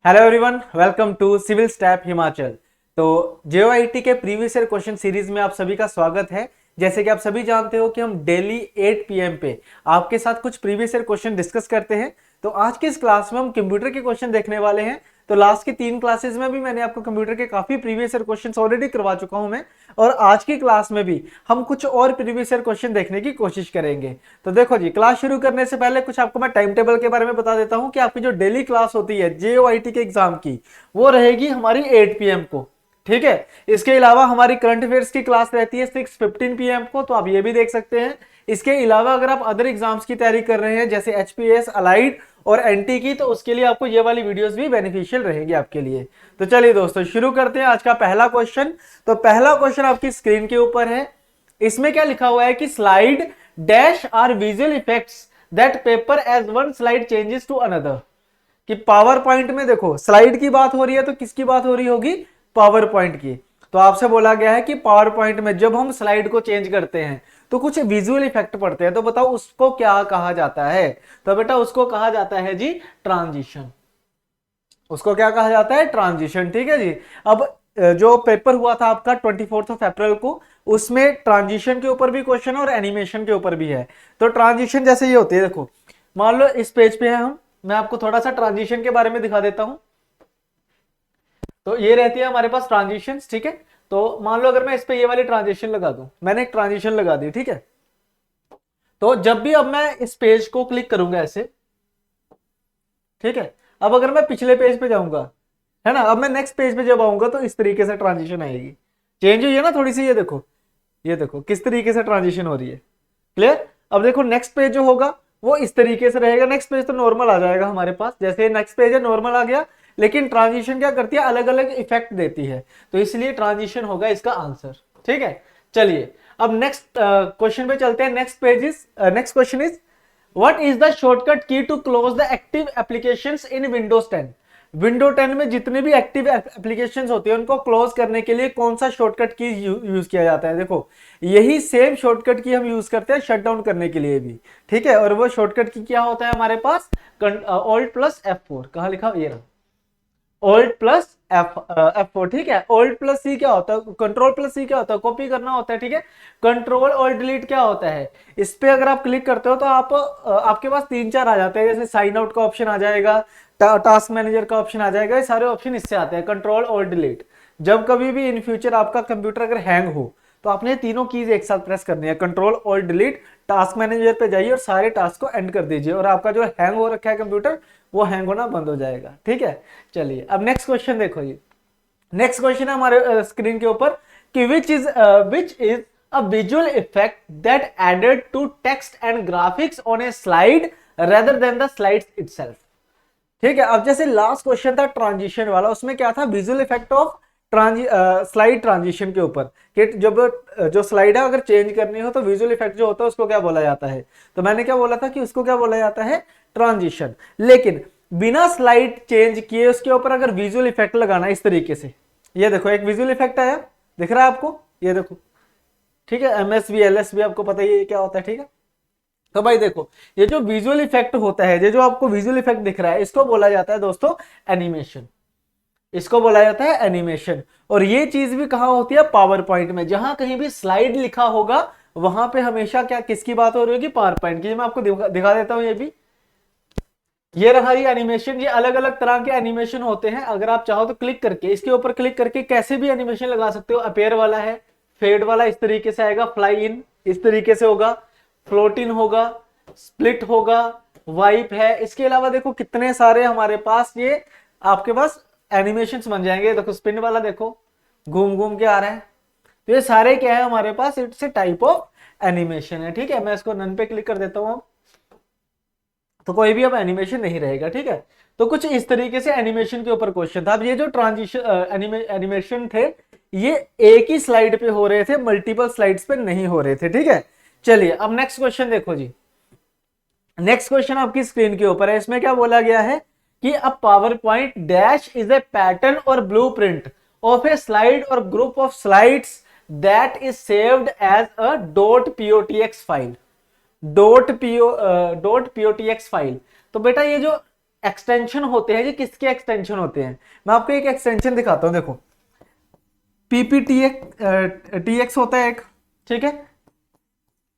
Hello everyone, welcome to civil step Himachal. तो JOIT के previous year question series में आप सभी का स्वागत है। जैसे कि आप सभी जानते हो कि हम डेली 8 पीएम पे आपके साथ कुछ प्रीवियस ईयर क्वेश्चन डिस्कस करते हैं। तो आज की इस क्लास में हम कंप्यूटर के क्वेश्चन देखने वाले हैं। तो लास्ट की 3 क्लासेस में भी मैंने आपको कंप्यूटर के काफी प्रीवियस ईयर क्वेश्चन ऑलरेडी करवा चुका हूं मैं, और आज की क्लास में भी हम कुछ और प्रीवियस ईयर क्वेश्चन देखने की कोशिश करेंगे। तो देखो जी, क्लास शुरू करने से पहले कुछ आपको मैं टाइम टेबल के बारे में बता देता हूं कि आपकी जो डेली क्लास होती है जेओआईटी के एग्जाम की, वो रहेगी हमारी 8 पीएम को। ठीक है। इसके अलावा हमारी करंट अफेयर्स की क्लास रहती है 6:15 पीएम को, तो आप ये भी देख सकते हैं। इसके अलावा अगर आप अदर एग्जाम्स की तैयारी कर रहे हैं जैसे एचपीएस, अलाइड और एनटी की, तो उसके लिए आपको ये वाली वीडियोस भी बेनिफिशियल रहेगी आपके लिए। तो चलिए दोस्तों, शुरू करते हैं आज का पहला क्वेश्चन। तो पहला क्वेश्चन आपकी स्क्रीन के ऊपर है। इसमें क्या लिखा हुआ है कि slide dash are visual effects that appear as one slide changes to another. कि पावर पॉइंट में देखो स्लाइड की बात हो रही है, तो किसकी बात हो रही होगी? पावर पॉइंट की। तो आपसे बोला गया है कि पावर पॉइंट में जब हम स्लाइड को चेंज करते हैं तो कुछ विजुअल इफेक्ट पड़ते हैं, तो बताओ उसको क्या कहा जाता है? तो बेटा उसको कहा जाता है जी ट्रांजिशन। उसको क्या कहा जाता है? ट्रांजिशन। ठीक है जी। अब जो पेपर हुआ था आपका 24 अप्रैल को, उसमें ट्रांजिशन के ऊपर भी क्वेश्चन और एनिमेशन के ऊपर भी है। तो ट्रांजिशन जैसे ये होती है, देखो मान लो इस पेज पे है हम, मैं आपको थोड़ा सा ट्रांजिशन के बारे में दिखा देता हूं। तो ये रहती है हमारे पास ट्रांजिशन। ठीक है। तो मान लो अगर मैं इस पे ये वाली ट्रांजिशन लगा दूं, मैंने एक ट्रांजिशन लगा दी। ठीक है। तो जब भी अब मैं इस पेज को क्लिक करूंगा ऐसे, ठीक है, अब अगर मैं पिछले पेज पे जाऊंगा, है ना, अब मैं नेक्स्ट पेज पे जब आऊंगा तो इस तरीके से ट्रांजिशन आएगी। चेंज हुई है ना थोड़ी सी? ये देखो किस तरीके से ट्रांजिशन हो रही है। क्लियर? अब देखो नेक्स्ट पेज जो होगा वो इस तरीके से रहेगा। नेक्स्ट पेज तो नॉर्मल आ जाएगा हमारे पास, जैसे नेक्स्ट पेज है नॉर्मल आ गया, लेकिन ट्रांजिशन क्या करती है? अलग अलग इफेक्ट देती है, तो इसलिए ट्रांजिशन होगा इसका आंसर। ठीक है। चलिए अब नेक्स्ट क्वेश्चन पे चलते हैं। Next question is what is the shortcut key to close the active applications in Windows 10? Window 10 में जितने भी एक्टिव एप्लीकेशंस होते हैं उनको क्लोज करने के लिए कौन सा शॉर्टकट की यूज किया जाता है? देखो यही सेम शॉर्टकट की हम यूज करते हैं शट डाउन करने के लिए भी। ठीक है। और वो शॉर्टकट की क्या होता है हमारे पास? Alt plus F4। कहां लिखा? ये रहा, ऑल्ट प्लस F4। ठीक है। ऑल्ट प्लस सी क्या होता है? कंट्रोल प्लस सी क्या होता है? कॉपी करना होता है। ठीक है। कंट्रोल और डिलीट क्या होता है? इस पे अगर आप क्लिक करते हो तो आपके पास 3-4 आ जाते हैं, जैसे साइन आउट का ऑप्शन आ जाएगा, टास्क मैनेजर का ऑप्शन आ जाएगा। ये सारे ऑप्शन इससे आते हैं, कंट्रोल और डिलीट। जब कभी भी इन फ्यूचर आपका कंप्यूटर अगर हैंग हो तो आपने तीनों कीज एक साथ प्रेस करनी है, कंट्रोल और डिलीट। टास्क मैनेजर पे जाइए और सारे टास्क को एंड कर दीजिए, और आपका जो हैंग हो रखा है कंप्यूटर वो हैंग होना बंद हो जाएगा। ठीक है। चलिए अब नेक्स्ट क्वेश्चन देखो। ये नेक्स्ट क्वेश्चन है हमारे स्क्रीन के ऊपर कि which is a visual effect that added to text and graphics on a slide rather than the slides itself. ठीक है। अब जैसे लास्ट क्वेश्चन था ट्रांजिशन वाला, उसमें क्या था? Visual effect of slide transition के ऊपर, कि जब जो स्लाइड है अगर चेंज करनी हो तो विजुअल इफेक्ट जो होता है उसको क्या बोला जाता है? तो मैंने क्या बोला था कि उसको क्या बोला जाता है? ट्रांजिशन। लेकिन बिना स्लाइड चेंज किए उसके ऊपर अगर विजुअल इफेक्ट लगाना इस तरीके से, ये देखो एक विजुअल इफेक्ट आया, दिख रहा है आपको? ये देखो। ठीक है। एमएसवी एलएसवी आपको पता ही है क्या होता है। ठीक है। तो भाई देखो, ये जो विजुअल इफेक्ट होता है, ये जो आपको विजुअल इफेक्ट दिख रहा है, इसको बोला जाता है दोस्तों एनिमेशन। इसको बोला जाता है एनिमेशन। और ये चीज भी कहां होती है? पावर पॉइंट में। जहां कहीं भी स्लाइड लिखा होगा वहां पे हमेशा क्या किसकी बात हो रही होगी? पावर पॉइंट की। मैं आपको दिखा देता हूं। ये भी, ये रहा ये एनिमेशन। ये अलग अलग तरह के एनिमेशन होते हैं। अगर आप चाहो तो क्लिक करके, इसके ऊपर क्लिक करके कैसे भी एनिमेशन लगा सकते हो। अपेयर वाला है, फेड वाला इस तरीके से आएगा, फ्लाई इन इस तरीके से होगा, फ्लोट इन होगा, स्प्लिट होगा, वाइप है। इसके अलावा देखो कितने सारे हमारे पास ये आपके पास एनिमेशन बन जाएंगे। देखो स्पिन वाला, देखो घूम घूम के आ रहा है। तो ये सारे क्या है हमारे पास? It's a type of animation है। ठीक है। मैं इसको नन पे क्लिक कर देता हूं, तो कोई भी अब एनिमेशन नहीं रहेगा। ठीक है। तो कुछ इस तरीके से एनिमेशन के ऊपर क्वेश्चन था। अब ये जो ट्रांजिशन एनिमेशन थे, ये एक ही स्लाइड पे हो रहे थे, मल्टीपल स्लाइड्स पे नहीं हो रहे थे। ठीक है। चलिए अब नेक्स्ट क्वेश्चन देखो जी। नेक्स्ट क्वेश्चन आपकी स्क्रीन के ऊपर है। इसमें क्या बोला गया है कि a PowerPoint dash is a pattern or blueprint of a slide or group of slides that is saved as a .potx file. .potx file. तो बेटा ये जो एक्सटेंशन होते हैं जी, किसके एक्सटेंशन होते हैं, मैं आपको एक एक्सटेंशन दिखाता हूं, देखो PPTX होता है एक, ठीक है,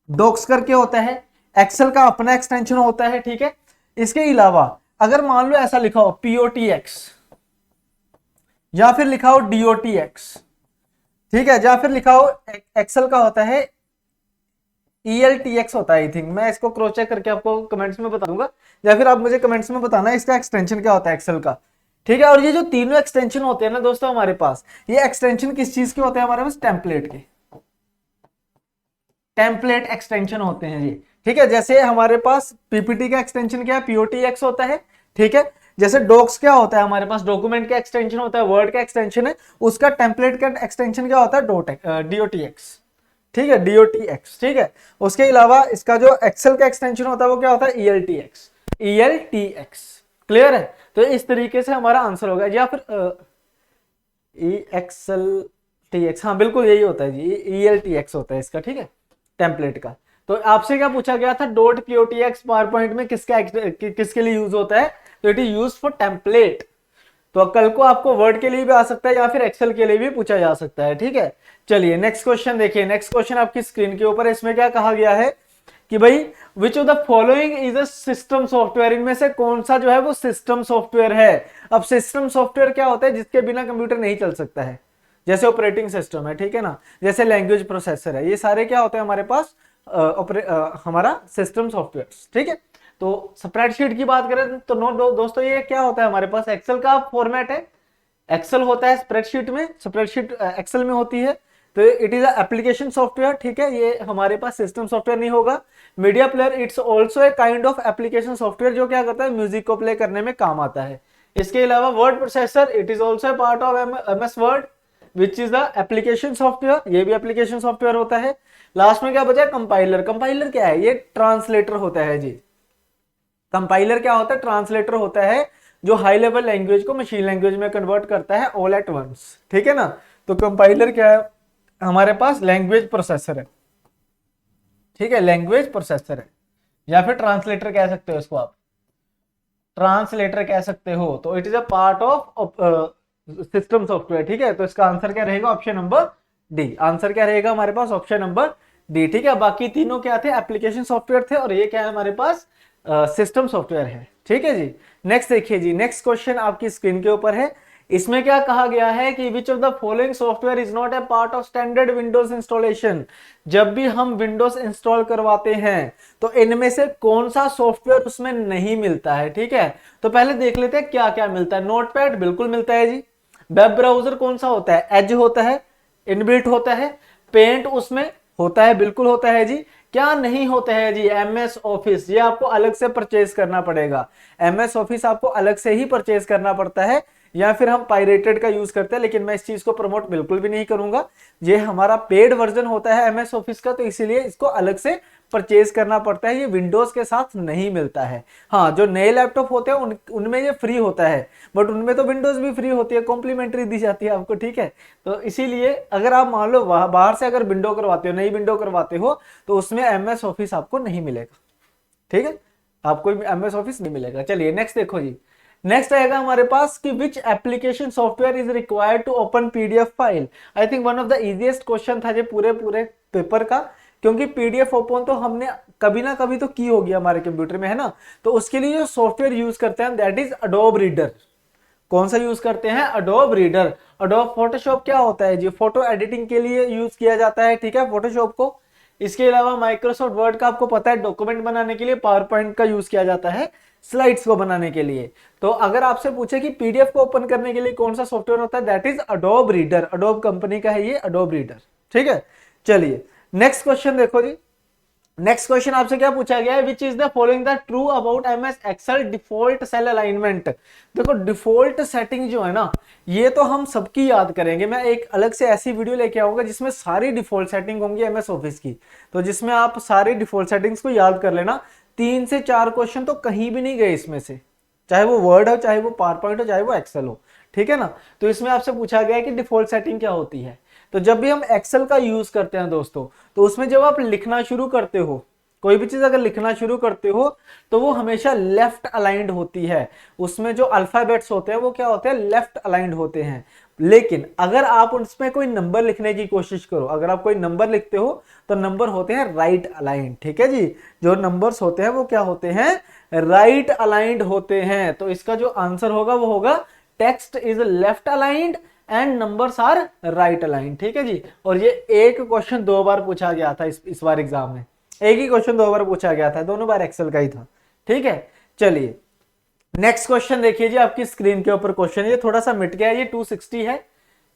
डॉक्स करके होता है, एक्सेल का अपना एक्सटेंशन होता है, ठीक है। इसके अलावा अगर मान लो ऐसा लिखा हो POTX या फिर लिखा हो DOTX, ठीक है, या फिर लिखा हो एक्सेल का होता है ELTX होता है, आई थिंक, मैं इसको क्रॉस चेक करके आपको कमेंट्स में बता दूंगा, या फिर आप मुझे कमेंट्स में बताना इसका एक्सटेंशन क्या होता है एक्सेल का, ठीक है। और ये जो तीनों एक्सटेंशन होते हैं ना दोस्तों हमारे पास, ये एक्सटेंशन किस चीज के होते हैं हमारे पास, टेम्पलेट के, टेम्पलेट एक्सटेंशन होते हैं जी, ठीक है। जैसे हमारे पास पीपीटी का एक्सटेंशन क्या है, POTX होता है, ठीक है। जैसे डॉक्स क्या होता है हमारे पास, डॉक्यूमेंट का एक्सटेंशन होता है, वर्ड का एक्सटेंशन है, उसका टेम्पलेट का एक्सटेंशन क्या होता है, DOTX, ठीक है, DOTX, ठीक है। उसके अलावा इसका जो एक्सेल का एक्सटेंशन होता है वो क्या होता है, ELTX, क्लियर है। तो इस तरीके से हमारा आंसर होगा, या फिर EXLTX, हाँ बिल्कुल यही होता है जी, ELTX होता है इसका, ठीक है, टेम्पलेट का। तो आपसे क्या पूछा गया था, .POTX पावर पॉइंट में किसके लिए यूज होता है, तो it is use for template. तो कल को आपको वर्ड के लिए भी आ सकता है या फिर एक्सेल के लिए भी पूछा जा सकता है, ठीक है। चलिए नेक्स्ट क्वेश्चन देखिए, नेक्स्ट क्वेश्चन आपकी स्क्रीन के ऊपर है, इसमें क्या कहा गया है कि भाई विच of the following is a system software, इनमें से कौन सा जो है वो सिस्टम सॉफ्टवेयर है। अब सिस्टम सॉफ्टवेयर क्या होता है, जिसके बिना कंप्यूटर नहीं चल सकता है, जैसे ऑपरेटिंग सिस्टम है, ठीक है ना, जैसे लैंग्वेज प्रोसेसर है, ये सारे क्या होते हैं हमारे पास हमारा सिस्टम सॉफ्टवेयर, ठीक है। तो स्प्रेडशीट की बात करें तो दोस्तों ये क्या होता है हमारे पास, एक्सेल का फॉर्मेट है, एक्सेल होता है स्प्रेडशीट में, स्प्रेडशीट एक्सेल में होती है, तो इट इज एप्लीकेशन सॉफ्टवेयर, ठीक है, ये हमारे पास सिस्टम सॉफ्टवेयर नहीं होगा। Media player it's also a kind of application software, जो क्या करता है, म्यूजिक को प्ले करने में काम आता है। इसके अलावा word processor, it is also a part of MS word which is the application software, ये भी एप्लीकेशन सॉफ्टवेयर होता है। लास्ट में क्या बचा, कंपाइलर, कंपाइलर क्या है, ये ट्रांसलेटर होता है जी। कंपाइलर क्या होता है, ट्रांसलेटर होता है, जो हाई लेवल लैंग्वेज को मशीन लैंग्वेज में कन्वर्ट करता है ऑल एट वंस, ठीक है ना। तो कंपाइलर क्या है हमारे पास, लैंग्वेज प्रोसेसर है, ठीक है, लैंग्वेज प्रोसेसर है, या फिर ट्रांसलेटर कह सकते हो इसको आप, ट्रांसलेटर कह सकते हो। तो it is a part of system software, ठीक है। तो इसका आंसर क्या रहेगा, ऑप्शन नंबर डी, आंसर क्या रहेगा हमारे पास, ऑप्शन नंबर डी, ठीक है। बाकी तीनों क्या थे, एप्लीकेशन सॉफ्टवेयर थे, और ये क्या है हमारे पास, सिस्टम सॉफ्टवेयर है, ठीक है जी। नेक्स्ट देखिए जी, नेक्स्ट क्वेश्चन आपकी स्क्रीन के ऊपर है, इसमें क्या कहा गया है कि विच of the following software is not a part of standard Windows installation. जब भी हम विंडोज इंस्टॉल करवाते हैं तो इनमें से कौन सा सॉफ्टवेयर उसमें नहीं मिलता है, ठीक है। तो पहले देख लेते हैं क्या क्या मिलता है। नोटपैड बिल्कुल मिलता है जी। वेब ब्राउजर कौन सा होता है, एज होता है, इनबिल्ट होता है। पेंट उसमें होता है, बिल्कुल होता है जी। क्या नहीं होता है जी, MS ऑफिस, ये आपको अलग से परचेज करना पड़ेगा, MS ऑफिस आपको अलग से ही परचेज करना पड़ता है, या फिर हम पायरेटेड का यूज करते हैं, लेकिन मैं इस चीज को प्रमोट बिल्कुल भी नहीं करूंगा। ये हमारा पेड वर्जन होता है MS ऑफिस का, तो इसीलिए इसको अलग से परचेज करना पड़ता है, ये विंडोज के साथ नहीं मिलता है। हाँ, जो नए लैपटॉप होते हैं उनमें ये फ्री होता है, बट उनमें तो विंडोज भी फ्री होती है, कॉम्प्लीमेंट्री दी जाती है आपको, ठीक है। तो इसीलिए अगर आप मान लो बाहर से अगर विंडो करवाते हो, नई विंडो करवाते हो, तो उसमें MS ऑफिस आपको नहीं मिलेगा, ठीक है, आपको MS ऑफिस नहीं मिलेगा। चलिए नेक्स्ट देखो जी, नेक्स्ट आएगा हमारे पास कि which application software is required to open PDF file. I think one of the easiest question था ये पूरे पेपर का, क्योंकि PDF ओपन तो हमने कभी ना कभी तो की होगी हमारे कंप्यूटर में, है ना। तो उसके लिए जो सॉफ्टवेयर यूज करते हैं दैट इज अडोब रीडर। कौन सा यूज करते हैं, अडोब रीडर। अडोब फोटोशॉप क्या होता है जी, फोटो एडिटिंग के लिए यूज किया जाता है, ठीक है, फोटोशॉप को। इसके अलावा माइक्रोसॉफ्ट वर्ड का आपको पता है डॉक्यूमेंट बनाने के लिए, पावर पॉइंट का यूज किया जाता है स्लाइड्स को बनाने के लिए। तो अगर आपसे पूछे कि PDF को ओपन करने के लिए कौन सा सॉफ्टवेयर होता है, that is Adobe reader, Adobe company का है ये अडोब रीडर, ठीक है। चलिए नेक्स्ट क्वेश्चन देखो जी, नेक्स्ट क्वेश्चन आपसे क्या पूछा गया है, which is the following the true about MS Excel default cell alignment. देखो डिफॉल्ट सेटिंग जो है ना, ये तो हम सबकी याद करेंगे, मैं एक अलग से ऐसी वीडियो लेके आऊंगा जिसमें सारी डिफॉल्ट सेटिंग होंगी MS ऑफिस की, तो जिसमें आप सारी डिफॉल्ट सेटिंग्स को याद कर लेना। 3 से 4 क्वेश्चन तो कहीं भी नहीं गए इसमें से, चाहे वो वर्ड हो, चाहे वो पावर पॉइंट हो, चाहे वो एक्सेल हो, ठीक है ना। तो इसमें आपसे पूछा गया है कि डिफॉल्ट सेटिंग क्या होती है। तो जब भी हम एक्सेल का यूज करते हैं दोस्तों, तो उसमें जब आप लिखना शुरू करते हो, कोई भी चीज अगर लिखना शुरू करते हो तो वो हमेशा लेफ्ट अलाइंड होती है, उसमें जो अल्फाबेट्स होते हैं वो क्या होते हैं, लेफ्ट अलाइंड होते हैं। लेकिन अगर आप उसमें कोई नंबर लिखने की कोशिश करो, अगर आप कोई नंबर लिखते हो तो नंबर होते हैं राइट अलाइंड, ठीक है जी। जो नंबर्स होते हैं वो क्या होते हैं, राइट अलाइंड होते हैं। तो इसका जो आंसर होगा वो होगा text is left aligned and numbers are right aligned, ठीक है जी। और ये एक क्वेश्चन 2 बार पूछा गया था इस बार एग्जाम में, एक ही क्वेश्चन 2 बार पूछा गया था, दोनों बार एक्सेल का ही था, ठीक है। चलिए नेक्स्ट क्वेश्चन देखिए जी, आपकी स्क्रीन के ऊपर क्वेश्चन, ये थोड़ा सा मिट गया, ये 260 है,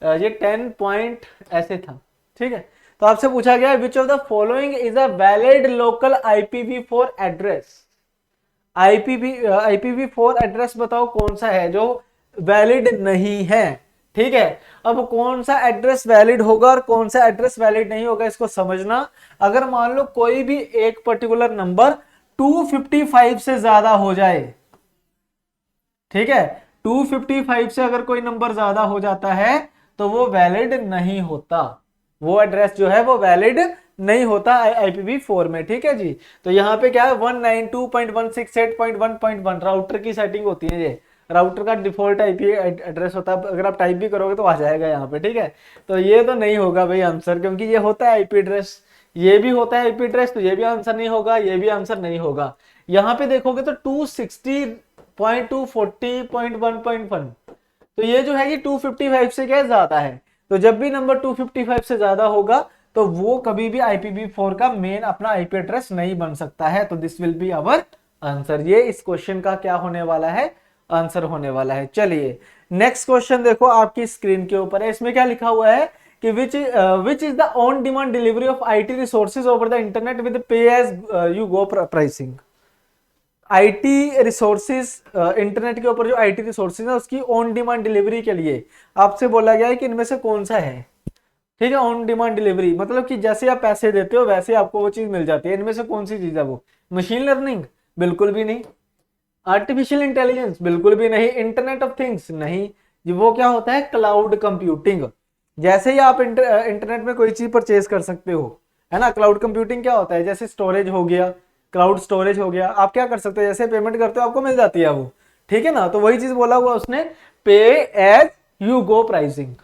ये 10 पॉइंट ऐसे था, ठीक है। तो आपसे पूछा गया विच of the following is a valid local IPv4 address. IPv4 address बताओ कौन सा है जो वैलिड नहीं है, ठीक है। अब कौन सा एड्रेस वैलिड होगा और कौन सा एड्रेस वैलिड नहीं होगा इसको समझना। अगर मान लो कोई भी एक पर्टिकुलर नंबर 255 से ज्यादा हो जाए, ठीक है, 255 से अगर कोई नंबर ज्यादा हो जाता है तो वो वैलिड नहीं होता, वो एड्रेस जो है वो वैलिड नहीं होता IPv4 में, ठीक है जी। तो यहाँ पे क्या है 192.168.1.1 राउटर की सेटिंग होती है, ये राउटर का डिफॉल्ट IP एड्रेस होता है, अगर आप टाइप भी करोगे तो आ जाएगा यहाँ पे, ठीक है। तो ये तो नहीं होगा भाई आंसर, क्योंकि ये होता है IP एड्रेस, ये भी होता है IP एड्रेस, तो ये भी आंसर नहीं होगा, ये भी आंसर नहीं होगा। यहाँ पे देखोगे तो 260.240.1.1, तो ये जो है ये 255 से क्या ज्यादा है। तो जब भी नंबर 255 से ज्यादा होगा तो वो कभी भी IPv4 का मेन अपना IP एड्रेस नहीं बन सकता है। तो this will be our answer, ये इस क्वेश्चन का क्या होने वाला है, आंसर होने वाला है। चलिए नेक्स्ट क्वेश्चन देखो आपकी स्क्रीन के ऊपर है, इसमें क्या लिखा हुआ है कि which is the on demand delivery of IT resources over the internet with pay as you go pricing. IT resources, internet के ऊपर जो IT रिसोर्सेज है उसकी ऑन डिमांड डिलीवरी के लिए आपसे बोला गया है कि इनमें से कौन सा है, ठीक है। ऑन डिमांड डिलीवरी मतलब कि जैसे आप पैसे देते हो वैसे आपको वो चीज मिल जाती है, इनमें से कौन सी चीज है वो, मशीन लर्निंग बिल्कुल भी नहीं, आर्टिफिशियल इंटेलिजेंस बिल्कुल भी नहीं, इंटरनेट ऑफ थिंग्स नहीं, वो क्या होता है क्लाउड कंप्यूटिंग। जैसे ही आप इंटरनेट में कोई चीज परचेज कर सकते हो, है ना। क्लाउड कंप्यूटिंग क्या होता है, जैसे स्टोरेज हो गया, क्लाउड स्टोरेज हो गया, आप क्या कर सकते हो, जैसे पेमेंट करते हो आपको मिल जाती है वो, ठीक है ना। तो वही चीज बोला हुआ उसने, पे एज यू गो प्राइसिंग,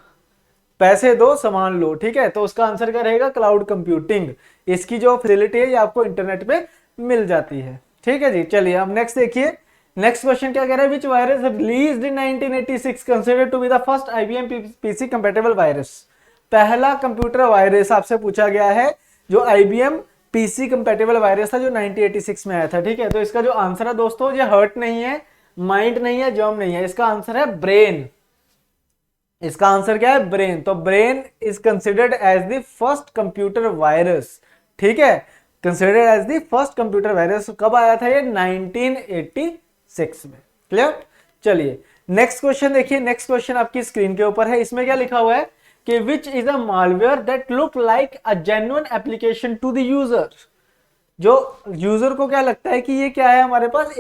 पैसे दो सामान लो, ठीक है। तो उसका आंसर क्या रहेगा, क्लाउड कंप्यूटिंग। इसकी जो फैसिलिटी है ये आपको इंटरनेट पे मिल जाती है, ठीक है जी। चलिए अब नेक्स्ट देखिए, नेक्स्ट क्वेश्चन क्या कह रहा है, which virus released in 1986 considered to be the first IBM PC compatible virus. पहला कंप्यूटर वायरस आपसे पूछा गया है जो IBM PC कंपैटिबल वायरस था जो 1986 में आया था, ठीक है। तो इसका जो आंसर है दोस्तों, ये हर्ट नहीं है, माइंड नहीं है, जर्म नहीं है, इसका आंसर है ब्रेन। इसका आंसर क्या है, ब्रेन। तो Brain is considered as the first computer virus, ठीक है, considered as the first computer virus. कब आया था ये, 1986 में, क्लियर। चलिए नेक्स्ट क्वेश्चन देखिए, नेक्स्ट क्वेश्चन आपकी स्क्रीन के ऊपर है, इसमें क्या लिखा हुआ है कि which is a malware that look like a genuine application to the user. जो यूजर को क्या लगता है कि ये क्या है हमारे पास,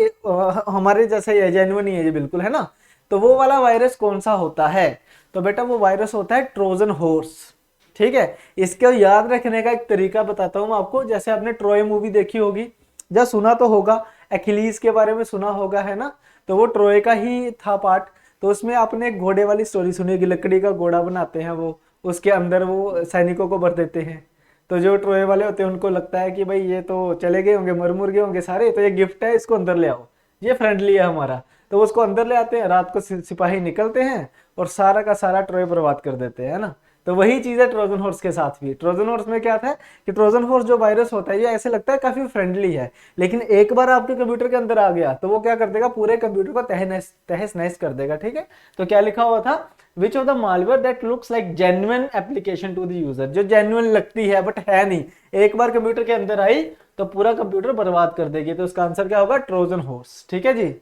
हमारे जैसा ही है, जेन्युइन ही है ये बिल्कुल, है ना। तो वो वाला वायरस कौन सा होता है, तो बेटा वो वायरस होता है ट्रोजन हॉर्स, ठीक है। इसको याद रखने का एक तरीका बताता हूं मैं आपको। जैसे आपने ट्रोय मूवी देखी होगी, या सुना तो होगा, एकिलीज के बारे में सुना होगा, है ना। तो वो ट्रोय का ही था पार्ट। तो उसमें आपने एक घोड़े वाली स्टोरी सुनी होगी, लकड़ी का घोड़ा बनाते हैं वो, उसके अंदर वो सैनिकों को भर देते हैं। तो जो ट्रोय वाले होते हैं उनको लगता है कि भाई ये तो चले गए होंगे, मर मुर गए होंगे सारे, तो ये गिफ्ट है, इसको अंदर ले आओ, ये फ्रेंडली है हमारा। तो उसको अंदर ले आते हैं, रात को सिपाही निकलते हैं और सारा का सारा ट्रोय बर्बाद कर देते हैं, है ना। तो वही चीज है ट्रोजन हॉर्स के साथ भी। ट्रोजन हॉर्स में क्या था कि ट्रोजन हॉर्स जो वायरस होता है ये ऐसे लगता है काफी फ्रेंडली है, लेकिन एक बार आपके कंप्यूटर के अंदर आ गया तो वो क्या कर देगा, पूरे कंप्यूटर को तहस नहस कर देगा, ठीक है। तो क्या लिखा हुआ था, which of the malware that looks like genuine application to the user, जो जेन्युइन लगती है बट है नहीं, एक बार कंप्यूटर के अंदर आई तो पूरा कंप्यूटर बर्बाद कर देगी। तो इसका आंसर क्या होगा, ट्रोजन हॉर्स, ठीक है जी।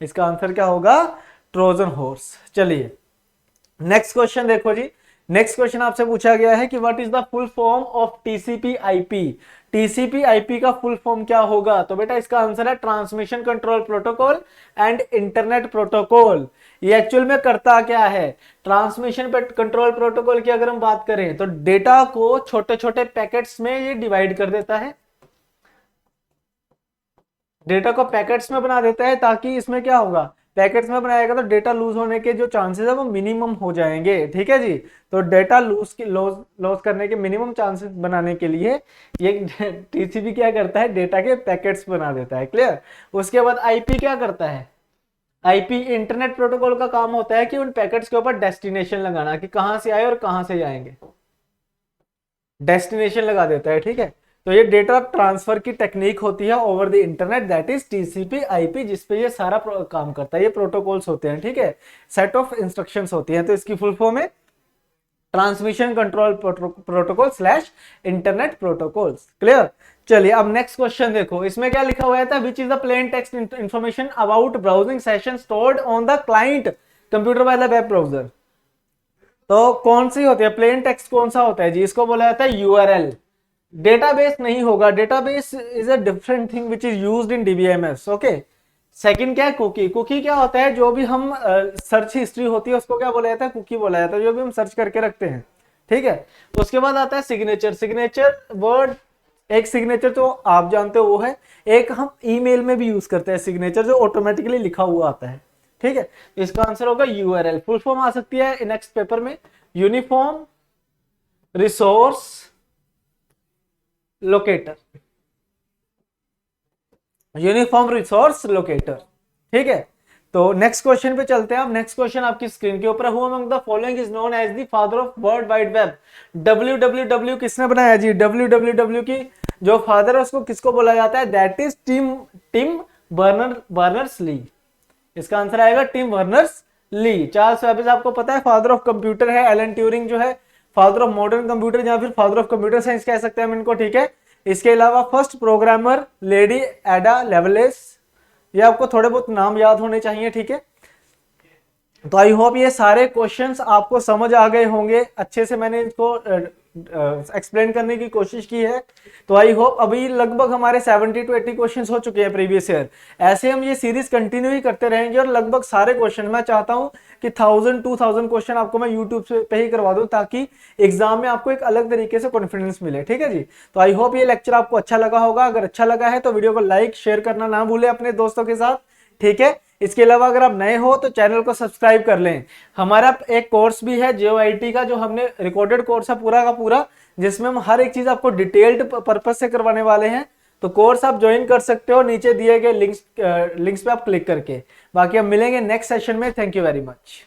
इसका आंसर क्या होगा, ट्रोजन हॉर्स। चलिए नेक्स्ट क्वेश्चन देखो जी, नेक्स्ट क्वेश्चन आपसे पूछा गया है कि what is the full form of TCP/IP। TCP/IP का फुल फॉर्म क्या होगा, तो बेटा इसका आंसर है transmission control protocol and internet protocol. ये एक्चुअल में करता क्या है, ट्रांसमिशन कंट्रोल प्रोटोकॉल की अगर हम बात करें तो डेटा को छोटे छोटे पैकेट्स में ये डिवाइड कर देता है, डेटा को पैकेट्स में बना देता है, ताकि इसमें क्या होगा, पैकेट्स में बनाएगा तो डेटा लूज होने के जो चांसेस है वो मिनिमम हो जाएंगे। ठीक है जी, तो डेटा लॉस करने के मिनिमम चांसेस बनाने के लिए ये टीसीपी क्या करता है, डेटा के पैकेट्स बना देता है। क्लियर। उसके बाद आईपी क्या करता है, आईपी इंटरनेट प्रोटोकॉल का काम होता है कि उन पैकेट्स के ऊपर डेस्टिनेशन लगाना, कि कहां से आए और कहां से जाएंगे, डेस्टिनेशन लगा देता है। ठीक है, तो ये डेटा ट्रांसफर की टेक्निक होती है over the internet, that is TCP IP, जिसपे ये सारा काम करता है। ये प्रोटोकॉल्स होते हैं, ठीक है, सेट ऑफ इंस्ट्रक्शंस होती हैं। तो इसकी फुल फॉर्म है transmission control protocol slash internet protocols. Clear. चलिए अब नेक्स्ट क्वेश्चन देखो, इसमें क्या लिखा हुआ था, विच is the plain text information about browsing session stored on the client computer by the web browser. तो कौन सी होती है प्लेन टेक्स्ट, कौन सा होता है जी, इसको बोला जाता है यूआरएल। डेटाबेस नहीं होगा, database is a different thing which is used in DBMS. Okay. Second क्या है, कुकी। कुकी क्या होता है, जो भी हम सर्च हिस्ट्री होती है उसको क्या बोला जाता है, कुकी बोला जाता है, जो भी हम सर्च करके रखते हैं। ठीक है। तो उसके बाद आता है सिग्नेचर। सिग्नेचर वर्ड, एक सिग्नेचर तो आप जानते हो वो है, एक हम ईमेल में भी यूज करते हैं सिग्नेचर, जो ऑटोमेटिकली लिखा हुआ आता है। ठीक है, इसका आंसर होगा यूआरएल। फुल फॉर्म आ सकती है नेक्स्ट पेपर में, uniform resource locator, uniform resource locator. ठीक है, तो नेक्स्ट क्वेश्चन पे चलते हैं। अब नेक्स्ट क्वेश्चन आपकी स्क्रीन के ऊपर, who among the following is known as the father of world wide web. W किसने बनाया जी, डब्ल्यू की जो फादर है उसको किसको बोला जाता है, that is Tim Berners Lee. इसका आंसर आएगा Tim Berners Lee. Charles Babbage आपको पता है फादर ऑफ कंप्यूटर है, एलन ट्यूरिंग जो है फादर ऑफ मॉडर्न कंप्यूटर या फिर फादर ऑफ कंप्यूटर साइंस कह सकते हैं हम इनको। ठीक है, इसके अलावा फर्स्ट प्रोग्रामर लेडी एडा लेवलेस, ये आपको थोड़े बहुत नाम याद होने चाहिए। ठीक है, तो आई होप ये सारे क्वेश्चंस आपको समझ आ गए होंगे, अच्छे से मैंने इसको एक्सप्लेन करने की कोशिश की है। तो आई होप अभी लगभग हमारे 70 to 80 क्वेश्चंस हो चुके हैं प्रीवियस ईयर। ऐसे हम ये सीरीज कंटिन्यू ही करते रहेंगे और लगभग सारे क्वेश्चन मैं चाहता हूं कि 1000-2000 क्वेश्चन आपको मैं यूट्यूब पे ही करवा दूं, ताकि एग्जाम में आपको एक अलग तरीके से कॉन्फिडेंस मिले। ठीक है जी, तो आई होप ये लेक्चर आपको अच्छा लगा होगा। अगर अच्छा लगा है तो वीडियो को लाइक शेयर करना ना भूलें अपने दोस्तों के साथ। ठीक है, इसके अलावा अगर आप नए हो तो चैनल को सब्सक्राइब कर लें। हमारा एक कोर्स भी है JOIT का, जो हमने रिकॉर्डेड कोर्स है पूरा का पूरा, जिसमें हम हर एक चीज आपको डिटेल्ड पर्पस से करवाने वाले हैं। तो कोर्स आप ज्वाइन कर सकते हो नीचे दिए गए लिंक्स पे आप क्लिक करके। बाकी हम मिलेंगे नेक्स्ट सेशन में। Thank you very much.